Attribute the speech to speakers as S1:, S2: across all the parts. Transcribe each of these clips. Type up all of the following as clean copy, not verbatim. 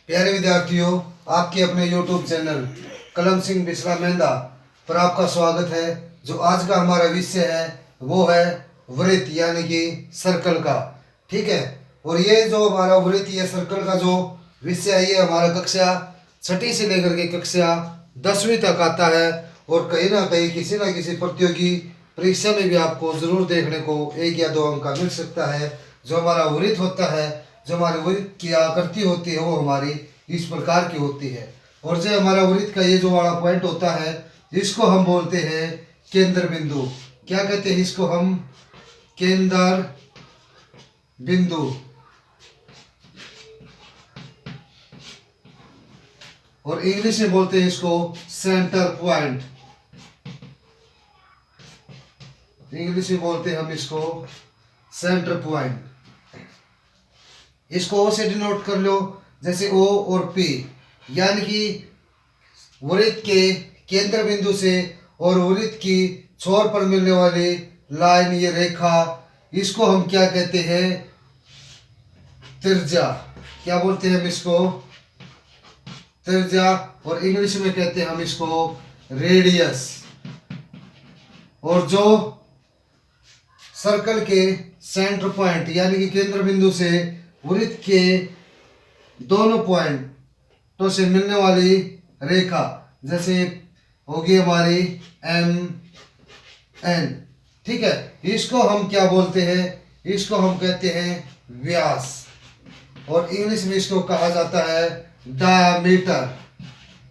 S1: प्यारे विद्यार्थियों, आपके अपने YouTube चैनल कलम सिंह बिस्ला मेहंदा पर आपका स्वागत है। जो आज का हमारा विषय है वो है वृत्त यानी कि सर्कल का। ठीक है, और ये जो हमारा वृत्त या सर्कल का जो विषय है ये हमारा कक्षा 6ठी से लेकर के कक्षा 10वीं तक आता है। और कहीं ना कहीं किसी ना किसी प्रतियोगी परीक्षा में भी आपको जरूर देखने को 1 या 2 अंक का मिल सकता है। जो हमारा वृत्त होता है, जो हमारे वृत्त की आकृति होती है वो हमारी इस प्रकार की होती है। और जो हमारा वृत्त का ये जो वाला पॉइंट होता है इसको हम बोलते हैं केंद्र बिंदु। क्या कहते हैं इसको हम? केंद्र बिंदु। और इंग्लिश में बोलते हैं इसको सेंटर पॉइंट। इंग्लिश में बोलते हैं हम इसको सेंटर पॉइंट। इसको ओ से डिनोट कर लो, जैसे ओ और पी, यानी कि वृत्त के केंद्र बिंदु से और वृत्त की छोर पर मिलने वाली लाइन, ये रेखा, इसको हम क्या कहते हैं? त्रिज्या। क्या बोलते हैं हम इसको? त्रिज्या। और इंग्लिश में कहते हैं हम इसको रेडियस। और जो सर्कल के सेंटर पॉइंट यानी कि केंद्र बिंदु से वृत्त के दोनों पॉइंटों से मिलने वाली रेखा, जैसे होगी हमारी एम एन। ठीक है, इसको हम क्या बोलते हैं? इसको हम कहते हैं व्यास। और इंग्लिश में इसको कहा जाता है डायामीटर।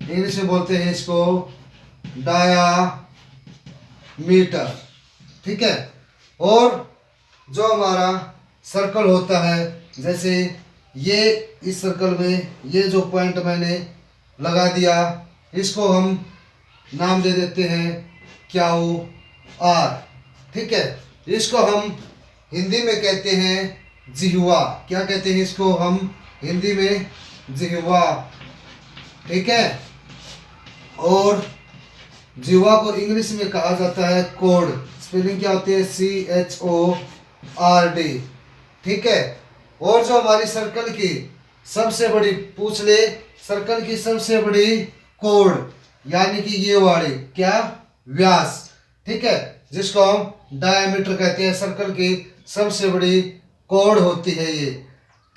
S1: इंग्लिश में बोलते हैं इसको डायामीटर। ठीक है, और जो हमारा सर्कल होता है, जैसे ये इस सर्कल में ये जो पॉइंट मैंने लगा दिया, इसको हम नाम दे देते हैं क्यू आर। ठीक है, इसको हम हिंदी में कहते हैं जिह्वा। क्या कहते हैं इसको हम हिंदी में? जिह्वा। ठीक है, और जिह्वा को इंग्लिश में कहा जाता है कोड। स्पेलिंग क्या होती है? CHORD। ठीक है, और जो हमारी सर्कल की सबसे बड़ी, पूछ ले, सर्कल की सबसे बड़ी कोण यानी कि ये वाली क्या? व्यास। ठीक है, जिसको हम डायमीटर कहते हैं। सर्कल की सबसे बड़ी कोण होती है ये।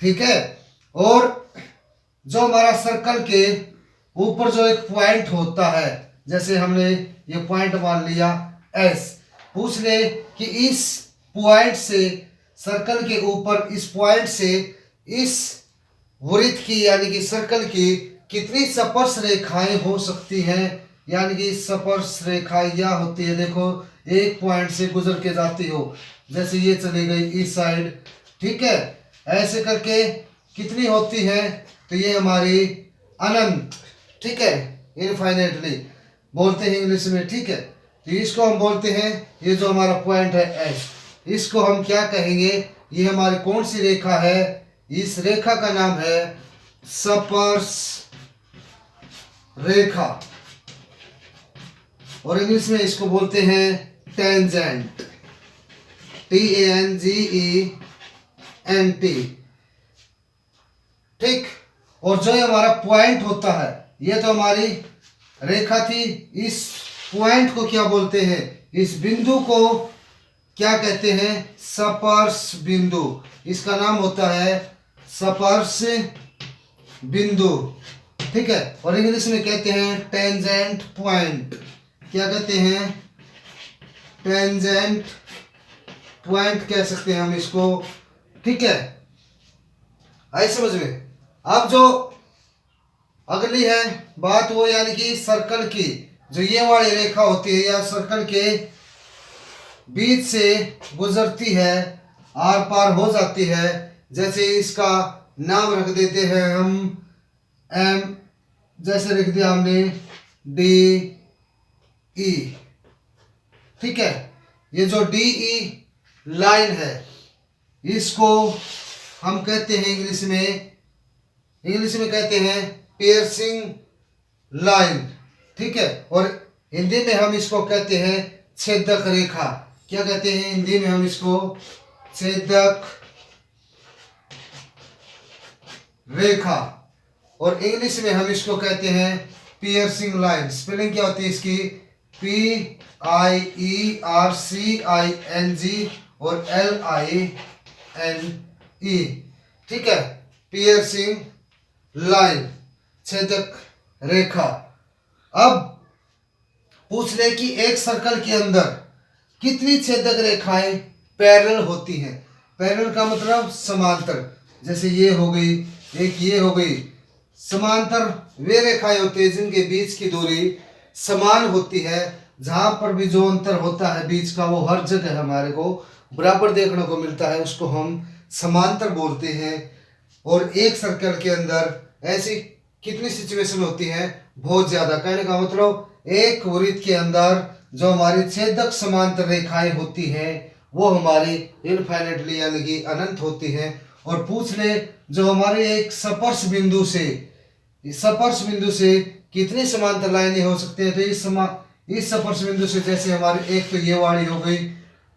S1: ठीक है, और जो हमारा सर्कल के ऊपर जो एक पॉइंट होता है, जैसे हमने ये पॉइंट मान लिया S, पूछ ले कि इस पॉइंट से, सर्कल के ऊपर इस पॉइंट से इस वृत्त की यानी कि सर्कल की कितनी स्पर्श रेखाएं हो सकती हैं? यानी कि स्पर्श रेखाएं क्या होती है? देखो, एक पॉइंट से गुजर के जाती हो, जैसे ये चली गई इस साइड। ठीक है, ऐसे करके कितनी होती है? तो ये हमारी अनंत। ठीक है, इनफाइनेटली बोलते हैं इंग्लिश में। ठीक है, तो इसको हम बोलते हैं, ये जो हमारा पॉइंट है एस, इसको हम क्या कहेंगे? ये हमारी कौन सी रेखा है? इस रेखा का नाम है स्पर्श रेखा। और इंग्लिश में इसको बोलते हैं टेंजेंट। TANGENT। ठीक, और जो हमारा पॉइंट होता है, ये तो हमारी रेखा थी। इस पॉइंट को क्या बोलते हैं? इस बिंदु को क्या कहते हैं? स्पर्श बिंदु। इसका नाम होता है स्पर्श बिंदु। ठीक है, और इंग्लिश में कहते हैं टेंजेंट पॉइंट। क्या कहते हैं? टेंजेंट पॉइंट कह सकते हैं हम इसको। ठीक है, आई समझ में? अब जो अगली है बात वो, यानी कि सर्कल की जो ये वाली रेखा होती है या सर्कल के बीच से गुजरती है, आर पार हो जाती है। जैसे इसका नाम रख देते हैं हम एम, जैसे लिख दिया हमने DE। ठीक है, ये जो DE लाइन है इसको हम कहते हैं इंग्लिश में कहते हैं पियर्सिंग लाइन। ठीक है, और हिंदी में हम इसको कहते हैं छेदक रेखा। क्या कहते हैं हिंदी में हम इसको? छेदक रेखा। और इंग्लिश में हम इसको कहते हैं पियर्सिंग लाइन। स्पेलिंग क्या होती है इसकी? PIERCING और LINE। ठीक है, पियर्सिंग लाइन, छेदक रेखा। अब पूछ ले कि एक सर्कल के अंदर कितनी छेदक रेखाएं पैरेलल होती हैं। पैरेलल का मतलब समांतर, जैसे ये हो गई, एक ये हो गई। समांतर वे रेखाएं होती है जिनके बीच की दूरी समान होती है। जहां पर भी जो अंतर होता है बीच का, वो हर जगह हमारे को बराबर देखने को मिलता है, उसको हम समांतर बोलते हैं। और एक सर्कल के अंदर ऐसी कितनी सिचुएशन होती है? बहुत ज्यादा। कहने का मतलब एक वृत्त के अंदर जो हमारी छेदक समांतर रेखाएं होती हैं वो हमारी इनफाइनाइटली यानी कि अनंत होती हैं। और पूछ ले जो हमारे एक स्पर्श बिंदु से कितनी समांतर लाइनें हो सकती हैं? तो इस स्पर्श बिंदु से जैसे हमारी एक तो ये वाली हो गई,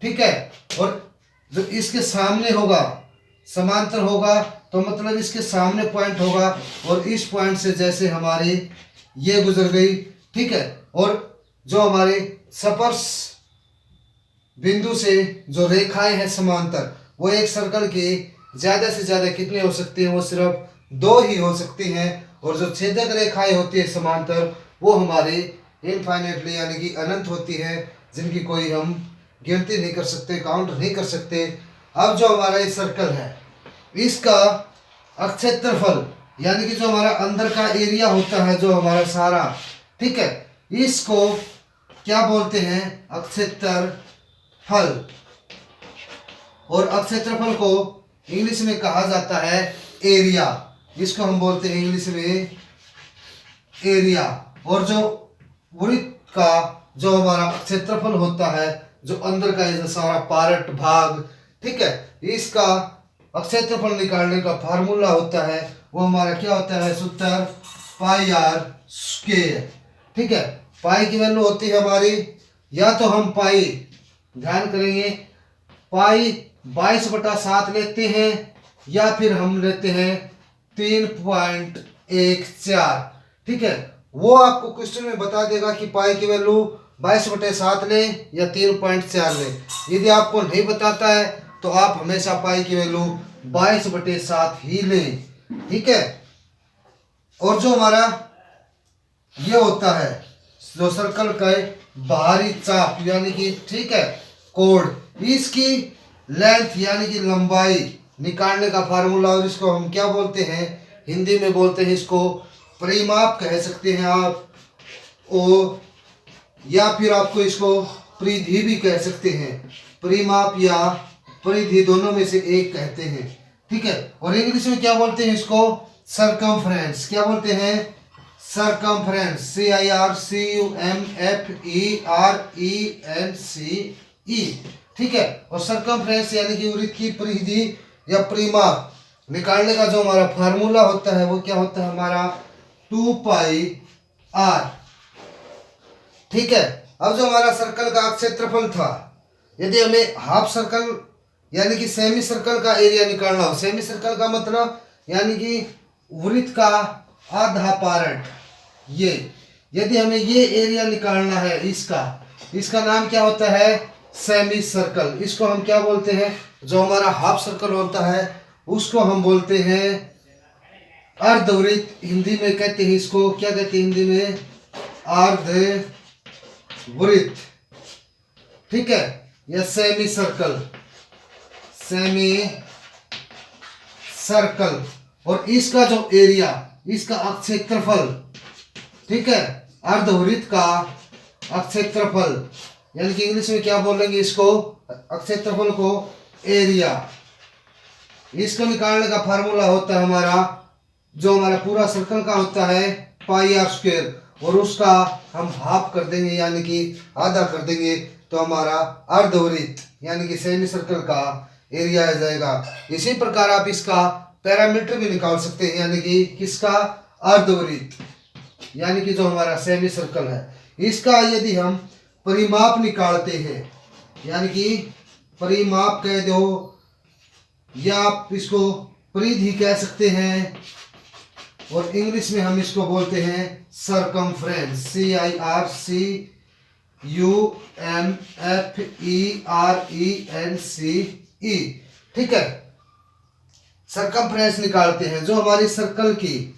S1: ठीक है, और जो इसके सामने होगा समांतर होगा तो मतलब इसके सामने पॉइंट होगा, और इस पॉइंट से जैसे हमारी ये गुजर गई, ठीक है। और जो हमारे स्पर्श बिंदु से जो रेखाएं हैं समांतर, वो एक सर्कल की ज्यादा से ज्यादा कितनी हो सकती हैं? वो सिर्फ 2 ही हो सकती हैं। और जो छेदक रेखाएं होती है समांतर, वो हमारे इनफाइनाइटली यानी कि अनंत होती है, जिनकी कोई हम गिनती नहीं कर सकते, काउंट नहीं कर सकते। अब जो हमारा ये सर्कल है, इसका अक्षेत्रफल यानी कि जो हमारा अंदर का एरिया होता है, जो हमारा सारा, ठीक है, इसको क्या बोलते हैं? अक्षेत्रफल। और अक्षेत्रफल को इंग्लिश में कहा जाता है एरिया। इसको हम बोलते हैं इंग्लिश में एरिया। और जो वृत्त का जो हमारा क्षेत्रफल होता है, जो अंदर का ये सारा पार्ट भाग, ठीक है, इसका क्षेत्रफल निकालने का फार्मूला होता है, वो हमारा क्या होता है? सूत्र पाई आर स्क्वायर। ठीक है, पाई की वैल्यू होती है हमारी, या तो हम पाई, ध्यान करेंगे, पाई 22/7 लेते हैं, या फिर हम लेते हैं 3.14। ठीक है, वो आपको क्वेश्चन में बता देगा कि पाई की वैल्यू 22/7 लें या 3.4 लें। यदि आपको नहीं बताता है तो आप हमेशा पाई की वैल्यू 22/7 ही लें। ठीक है, और जो हमारा ये होता है जो सर्कल का बाहरी चाप यानी कि, ठीक है, कोण, इसकी लेंथ यानी कि लंबाई निकालने का फार्मूला, और इसको हम क्या बोलते हैं? हिंदी में बोलते हैं इसको परिमाप कह सकते हैं आप, और या फिर आपको इसको परिधि भी कह सकते हैं। परिमाप या परिधि दोनों में से एक कहते हैं। ठीक है, और इंग्लिश में क्या बोलते हैं इसको? सरकमफ्रेंस। क्या बोलते हैं? सरकमफ्रेंस। CIRCUMFERENCE। ठीक है, और सरकमफ्रेंस यानी कि वृत्त की परिधि या परिमाप निकालने का जो हमारा फार्मूला होता है वो क्या होता है? हमारा 2πr। ठीक है, अब जो हमारा सर्कल का क्षेत्रफल था, यदि हमें हाफ सर्कल यानी कि सेमी सर्कल का एरिया निकालना हो, सेमी सर्कल का मतलब यानी कि वृत्त का आधा पार्ट, ये यदि हमें ये एरिया निकालना है, इसका नाम क्या होता है? Semi circle. इसको हम क्या बोलते हैं? जो हमारा हाफ सर्कल होता है उसको हम बोलते हैं अर्धवृत्त। हिंदी में कहते हैं इसको, क्या कहते हैं हिंदी में? अर्धवृत्त। ठीक है, या सेमी सर्कल, सेमी सर्कल। और इसका जो एरिया, इसका क्षेत्रफल, ठीक है, अर्धवृत्त का क्षेत्रफल यानी कि इंग्लिश में क्या बोलेंगे इसको? क्षेत्रफल को एरिया। इसको निकालने का फार्मूला होता है हमारा, जो हमारा पूरा सर्कल का होता है पाई आर स्क्वायर, और उसका हम हाफ कर देंगे यानी कि आधा कर देंगे, तो हमारा अर्धवृत्त यानी कि सेमी सर्कल का एरिया आ जाएगा। इसी प्रकार आप इसका पैरामीटर भी निकाल सकते हैं, यानी कि किसका? अर्धवृत्त यानी कि जो हमारा सेमी सर्कल है, इसका यदि हम परिमाप निकालते हैं, यानी कि परिमाप कह दो, या आप इसको परिधि कह सकते हैं, और इंग्लिश में हम इसको बोलते हैं सरकमफ्रेंस, CIRCUMFERENCE। ठीक है, सरकमफ्रेंस निकालते हैं। जो हमारी सर्कल की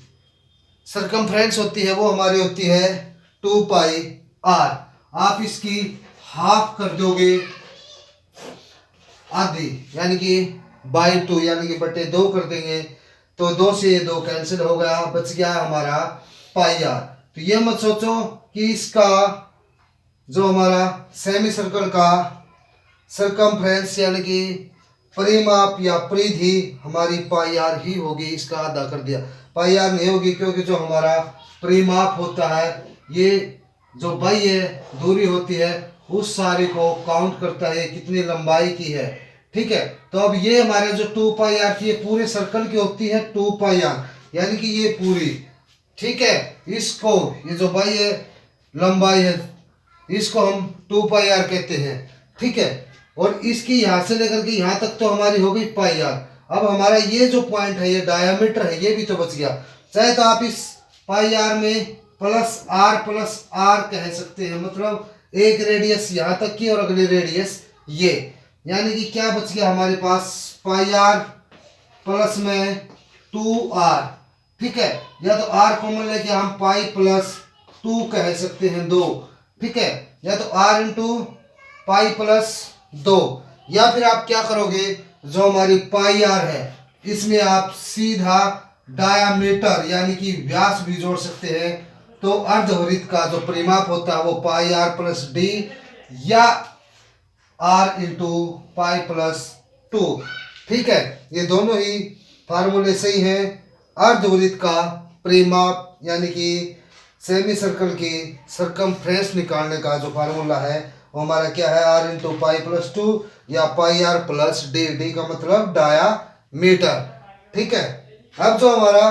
S1: सरकमफ्रेंस होती है वो हमारी होती है 2πr। आप इसकी हाफ कर दोगे, आधी, यानी कि बाई 2 यानी कि बटे 2 कर देंगे, तो 2 से 2 कैंसिल हो गया, बच गया हमारा πr। तो ये मत सोचो कि इसका जो हमारा सेमी सर्कल का सरकमफ्रेंस यानी कि परिमाप या परिधि हमारी πr ही होगी, इसका आधा कर दिया। πr नहीं होगी क्योंकि जो हमारा परिमाप होता है ये जो बाह्य दूरी होती है उस सारे को काउंट करता है कितनी लंबाई की है। ठीक है, तो अब ये हमारे जो 2πr की पूरे सर्कल की होती है 2πr, यानी कि ये पूरी। ठीक है, इसको ये जो बाह्य लंबाई है इसको हम 2πr कहते हैं। ठीक है, और इसकी यहाँ से लेकर के यहाँ तक तो हमारी हो गई πr। अब हमारा ये जो पॉइंट है ये डायमीटर है, ये भी तो बच गया। चाहे तो आप इस πr में +r कह सकते हैं, मतलब एक रेडियस यहाँ तक की और अगली रेडियस ये, यानी कि क्या बच गया हमारे पास πr प्लस में 2r। ठीक है, या तो r कॉमन लेके हम π+2 कह सकते हैं 2। ठीक है, या तो r इंटू π+2, या फिर आप क्या करोगे, जो हमारी πr है इसमें आप सीधा डायामीटर यानी कि व्यास भी जोड़ सकते हैं। तो अर्धवृत्त का जो परिमाप होता है वो πr+d या r इंटू π+2। ठीक है, ये दोनों ही फार्मूले सही हैं। अर्धवृत्त का परिमाप यानी कि सेमी सर्कल की सरकमफ्रेंस निकालने का जो फार्मूला है वो हमारा क्या है, r इंटू π+2 या πr+d, d का मतलब डायामीटर। ठीक है, अब जो हमारा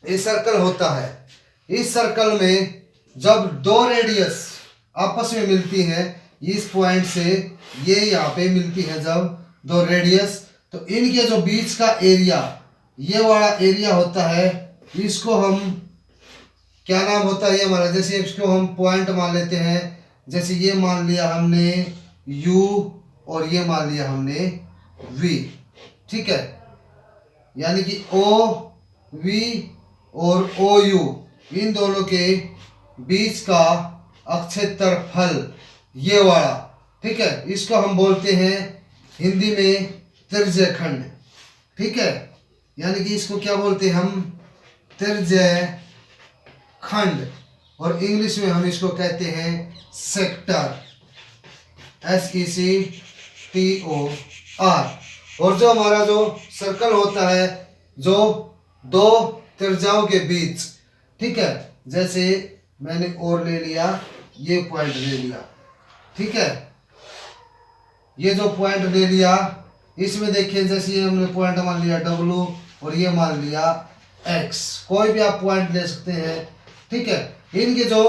S1: ये सर्कल होता है, इस सर्कल में जब दो रेडियस आपस में मिलती हैं, इस पॉइंट से ये यहाँ पे मिलती है जब दो रेडियस, तो इनके जो बीच का एरिया ये वाला एरिया होता है, इसको हम क्या नाम होता है ये हमारा, जैसे इसको हम पॉइंट मान लेते हैं, जैसे ये मान लिया हमने U और ये मान लिया हमने V। ठीक है, यानी कि OV और OU इन दोनों के बीच का अक्षेत्रफल ये वाला। ठीक है, इसको हम बोलते हैं हिंदी में त्रिज्यखंड। ठीक है, यानी कि इसको क्या बोलते हैं हम, त्रिज्यखंड, और इंग्लिश में हम इसको कहते हैं सेक्टर, SECTOR। और जो हमारा जो सर्कल होता है जो दो त्रिज्याओं के बीच, ठीक है, जैसे मैंने और ले लिया, ये पॉइंट ले लिया। ठीक है, ये जो पॉइंट ले लिया इसमें देखिए, जैसे ये हमने पॉइंट मान लिया W और ये मान लिया X, कोई भी आप पॉइंट ले सकते हैं। ठीक है, इनके जो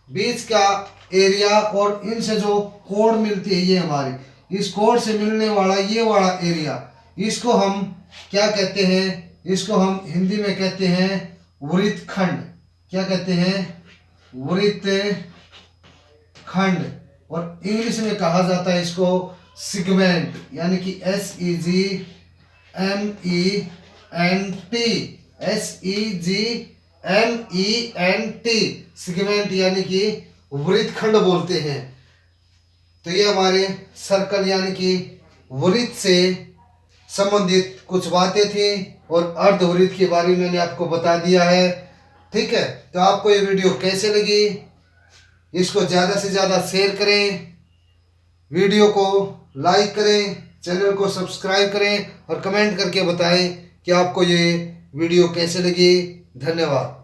S1: बीच का एरिया और इनसे जो कोण मिलती है ये हमारी, इस कोण से मिलने वाला ये वाला एरिया, इसको हम क्या कहते हैं, इसको हम हिंदी में कहते हैं वृत्तखंड। क्या कहते हैं, वृत्तखंड, और इंग्लिश में कहा जाता है इसको सेगमेंट, यानी कि SEGMENT, सेगमेंट, यानी कि वृत्तखंड बोलते हैं। तो ये हमारे सर्कल यानी कि वृत्त से संबंधित कुछ बातें थी और अर्धवृत्त के बारे में मैंने आपको बता दिया है। ठीक है, तो आपको ये वीडियो कैसे लगी, इसको ज़्यादा से ज़्यादा शेयर करें, वीडियो को लाइक करें, चैनल को सब्सक्राइब करें और कमेंट करके बताएं कि आपको ये वीडियो कैसे लगी। धन्यवाद।